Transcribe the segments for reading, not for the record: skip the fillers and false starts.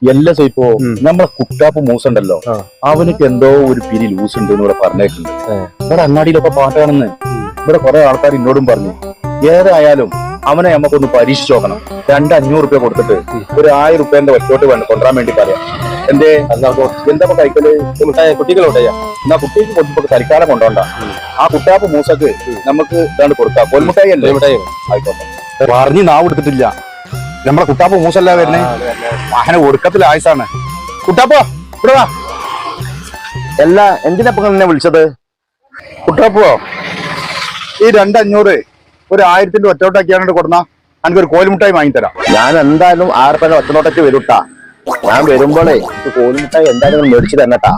എല്ലാ ഇപ്പോ നമ്മളെ കുട്ടാപ്പ് മൂസുണ്ടല്ലോ, അവനക്ക് എന്തോ ഒരു പിരി ലൂസ് ഉണ്ട് എന്ന് ഇവിടെ പറഞ്ഞേക്കുണ്ട്. ഇവിടെ അങ്ങാടിയിലൊക്കെ പാട്ടാണെന്ന് ഇവിടെ കുറെ ആൾക്കാർ എന്നോടും പറഞ്ഞു. ഏതായാലും അവനെ നമുക്കൊന്ന് പരീക്ഷിച്ച് നോക്കണം. 200-500 റുപ്യ കൊടുത്തിട്ട് ഒരു 1000 റുപ്യന്റെ ഒറ്റോട്ട് വേണ്ട കൊണ്ടുവരാൻ വേണ്ടി പറയാം. എന്തേ എന്താ കഴിക്കല്? കുട്ടികളോട്ടയ്യ എന്നാ കുട്ടിക്ക് കൊടുത്തിട്ട് തൽക്കാലം കൊണ്ടോണ്ട. ആ കുട്ടാപ്പ് മൂസക്ക് നമുക്ക് ഇതാണ്ട് കൊടുക്കാം. കോൽമുട്ടായി അല്ലേ? ആയിക്കോട്ടെ. പറഞ്ഞ് നാവ് എടുത്തിട്ടില്ല. നമ്മളെ കുട്ടാപ്പ് മൂസല്ല വരുന്നേ. അങ്ങനെ ഒടുക്കത്തിൽ ആയുസാണ്. കുട്ടാപ്പോ ഇവിടെ വാ. എല്ലാ എന്തിനപ്പോ എന്നെ വിളിച്ചത്? കുട്ടാപ്പോ ഈ 200-500 ഒരു 1000ന്റെ ഒറ്റോട്ടാക്കിയാണ്ട് കൊടുന്നാ എനിക്കൊരു കോൽമുട്ടായി വാങ്ങിത്തരാം. ഞാൻ എന്തായാലും 6 റുപ്യന്റെ ഒറ്റനോട്ടൊക്കെ വരൂട്ടാ. ഞാൻ വരുമ്പോഴേ കോൽമുട്ടായി എന്തായാലും മേടിച്ചു തന്നെട്ടാ.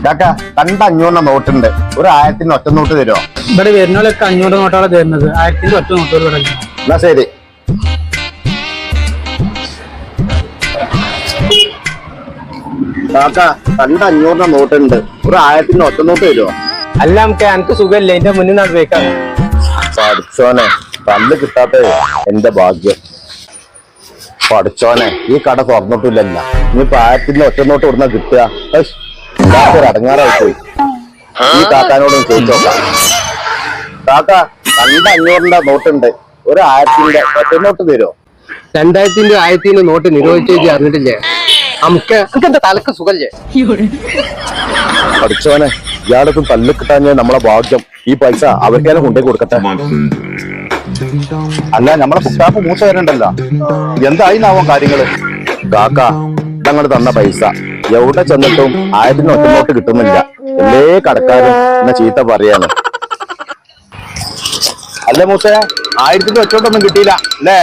കാക്കാ 200-500 നോട്ടുണ്ട്. ഒരു 1000ന്റെ ഒറ്റനോട്ട് തരുമോ? ഇവിടെ വരുന്നോലൊക്കെ 500 നോട്ടാണ് തരുന്നത്. 1000ന്റെ ഒറ്റ നോട്ടുകൾ തുടങ്ങി. എന്നാ ശരി. കാക്ക 200-500 നോട്ടുണ്ട്. ഒരു 1000ന്റെ ഒറ്റനോട്ട് തരുമോ? അല്ല നമുക്ക് എനിക്ക് സുഖമില്ല, എന്റെ മുന്നിൽ നാട് വെക്കാം. പഠിച്ചോനെ, പല്ല് കിട്ടാത്ത എന്റെ ഭാഗ്യം. പഠിച്ചോനെ, ഈ കട തുറന്നിട്ടില്ലല്ല. ഇനിയിപ്പോ 1000ന്റെ ഒറ്റനോട്ട് ഇവിടുന്ന കിട്ടുക. ഒരു അടങ്ങാറായി പോയി. ഈ കാക്കാനോട് ചോദിച്ചോക്കാം. കാക്ക 200-500 നോട്ടുണ്ട്. ഒരു 1000ന്റെ ഒറ്റനോട്ട് തരുമോ? 2000ന്റെ 1000ന്റെ നോട്ട് നിരോധിച്ചു അറിഞ്ഞിട്ടില്ലേ? നമുക്ക് എന്താ തലക്ക് സുഖല്ലേ? പഠിച്ചോനെ, ഇയാളൊക്കെ തല്ല് കിട്ടാൻ നമ്മളെ ഭാഗ്യം. ഈ പൈസ അവർക്കേനെ കൊണ്ടുപോയി കൊടുക്കട്ടെ. അല്ല, നമ്മളെ കുട്ടാപ്പ് മൂസ വരണ്ടല്ലോ. എന്തായിന്നാവും കാര്യങ്ങള്? കാക്ക ഞങ്ങൾ തന്ന പൈസ എവിടെ ചെന്നിട്ടും 1000ന്റെ ഒറ്റനോട്ട് കിട്ടുന്നില്ല. എല്ലാ കടക്കാരും എന്നെ ചീത്ത പറയാണ്. അല്ലേ മൂസ, 1000ന്റെ ഒറ്റോട്ടൊന്നും കിട്ടിയില്ല അല്ലേ?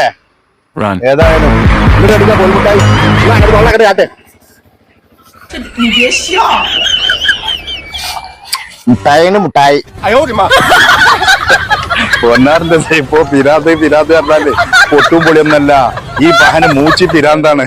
ഏതായാലും ഇവിടെ എടുക്കാൻ പോൽമുട്ടായി കാട്ടെ. മുട്ടായിന് മുട്ടായി. പൊന്നാറിന്റെ ഇപ്പൊ പിരാന്ത് പറഞ്ഞാല് പൊട്ടും പൊളിയൊന്നല്ല. ഈ പഹന് മൂച്ചി പിരാന്താണ്.